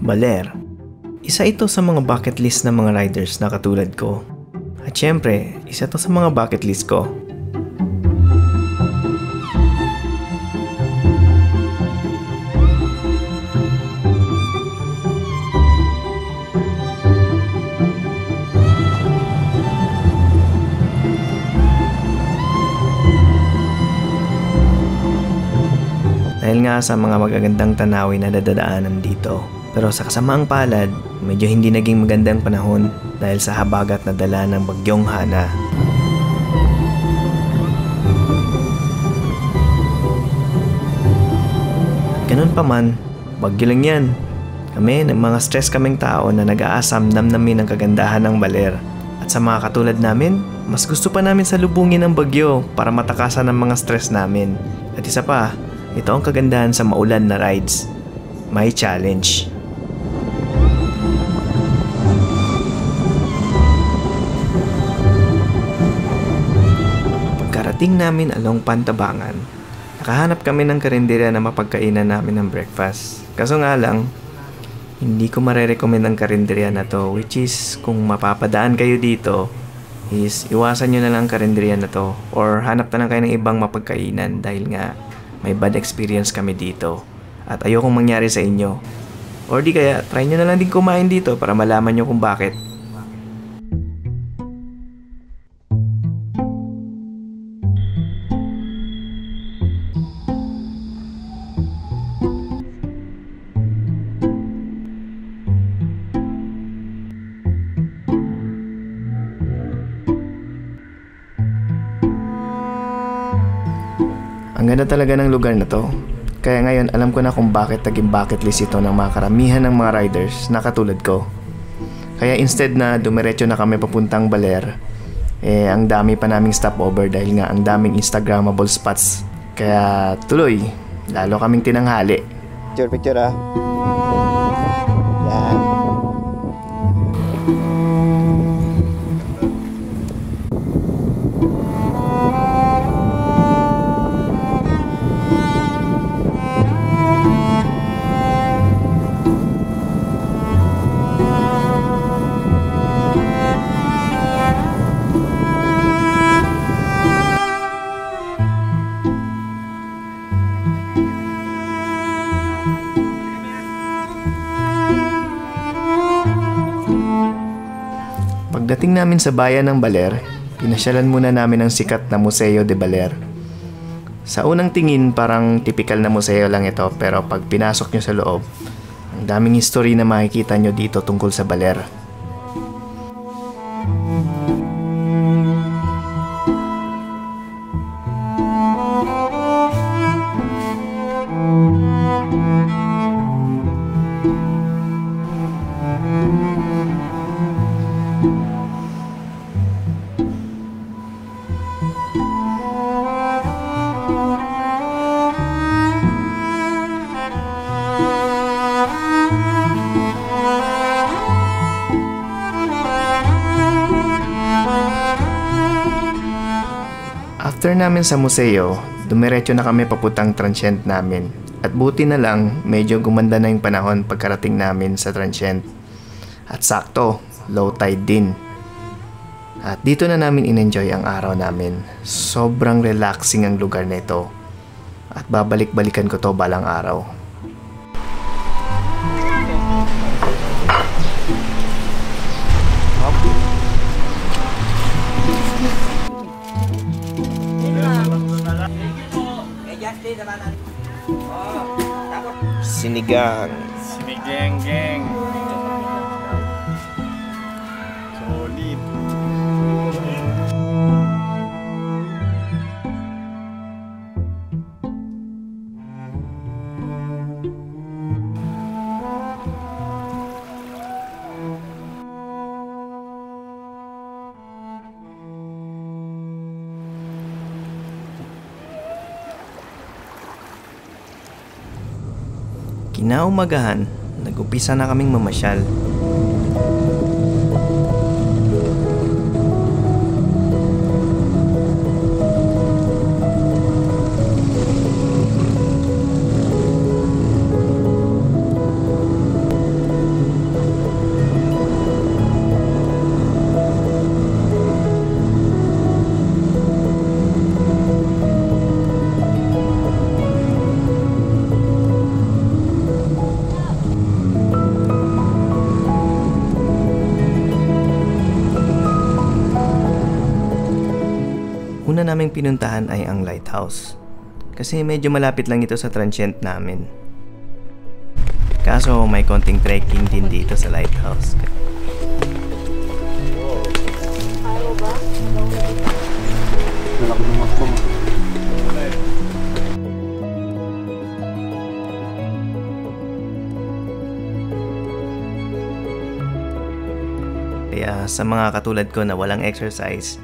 Baler. Isa ito sa mga bucket list ng mga riders na katulad ko. At syempre, isa to sa mga bucket list ko. Dahil nga sa mga magagandang tanawin na dadaanan dito. Pero sa kasamaang palad, medyo hindi naging magandang panahon dahil sa habagat na dala ng bagyong Hana. Ganun pa man, bagyo lang yan. Kami, ng mga stress kaming tao na nag-aasam namnamin ang kagandahan ng Baler. At sa mga katulad namin, mas gusto pa namin salubungin ang bagyo para matakasan ang mga stress namin. At isa pa, ito ang kagandahan sa maulan na rides. May challenge. Pagkarating namin along Pantabangan, nakahanap kami ng karinderya na mapagkainan namin ng breakfast. Kaso nga lang, hindi ko marerecommend ang karinderya na to, which is kung mapapadaan kayo dito, is iwasan nyo na lang ang karinderya na to or hanap na lang kayo ng ibang mapagkainan dahil nga may bad experience kami dito at ayokong mangyari sa inyo. Or di kaya, try nyo na lang din kumain dito para malaman nyo kung bakit. Ang ganda talaga ng lugar na to. Kaya ngayon alam ko na kung bakit naging bucket list ito ng mga karamihan ng mga riders na katulad ko. Kaya instead na dumiretso na kami papuntang Baler, ang dami pa naming stopover dahil nga ang daming Instagrammable spots. Kaya tuloy, lalo kaming tinanghali. Picture ah. Yan. Pagdating namin sa bayan ng Baler, pinasyalan muna namin ang sikat na Museo de Baler. Sa unang tingin parang typical na museo lang ito pero pag pinasok nyo sa loob, ang daming history na makikita nyo dito tungkol sa Baler. After namin sa museo, dumiretso na kami papuntang transient namin. At buti na lang, medyo gumanda na yung panahon pagkarating namin sa transient. At sakto, low tide din. At dito na namin in-enjoy ang araw namin. Sobrang relaxing ang lugar na ito. At babalik-balikan ko to balang araw. Sinigang. Sinigeng-geng. Solid. Kinaumagahan, nag-upisa na kaming mamasyal. naming pinuntahan ay ang lighthouse. Kasi medyo malapit lang ito sa transient namin. Kaso may konting trekking din dito sa lighthouse. Kaya sa mga katulad ko na walang exercise,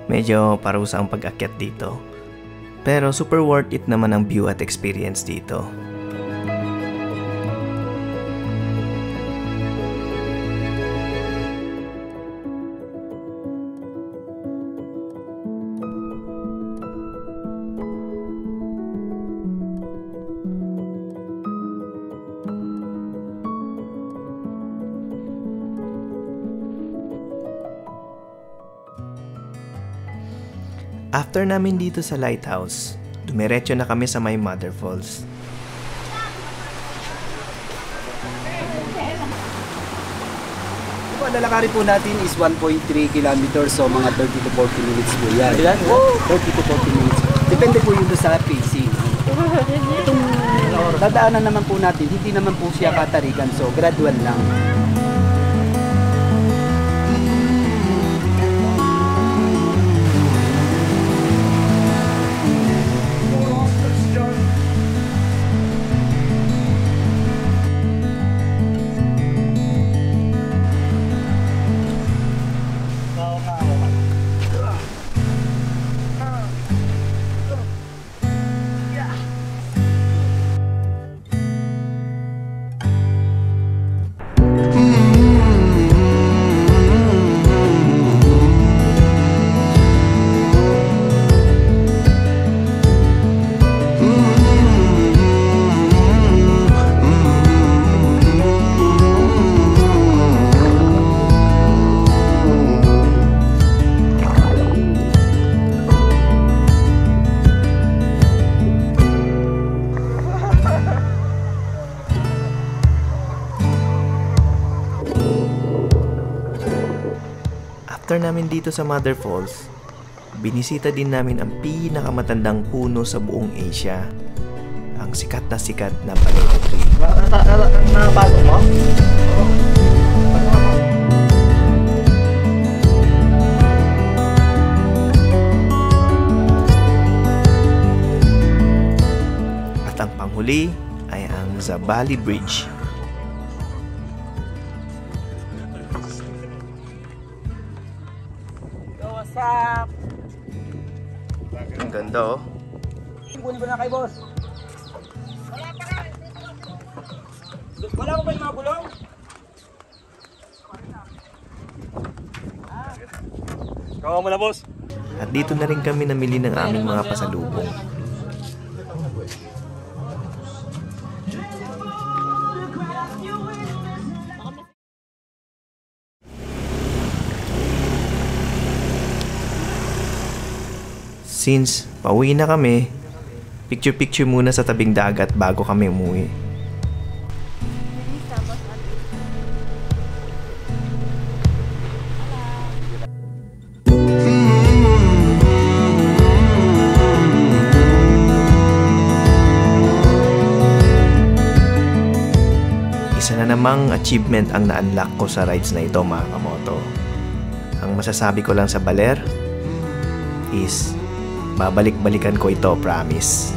medyo parusa ang pag-akyat dito. Pero super worth it naman ang view at experience dito. After namin dito sa lighthouse, dumiretso na kami sa may Mother Falls. Ang lalakarin po natin is 1.3 kilometers, so mga 30 to 40 minutes po yan. 30 to 40 minutes. Depende po yun sa pacing. Itong dadaanan naman po natin, hindi naman po siya katarigan, so gradual lang. After namin dito sa Mother Falls, binisita din namin ang pinakamatandang puno sa buong Asia, ang sikat na paleta tree. Nakapasok mo? At ang panghuli ay ang Zabali Bridge. Ang ganda oh. Kunin ko na kay boss. Wala ko ba yung mga bulong? Kawa mo na, boss. At dito na rin kami namili ng aming mga pasalubong. Since pauwi na kami, picture-picture muna sa tabing dagat bago kami umuwi. Isa na namang achievement ang na-unlock ko sa rides na ito, mga kamoto. Ang masasabi ko lang sa Baler is babalik-balikan ko ito, promise.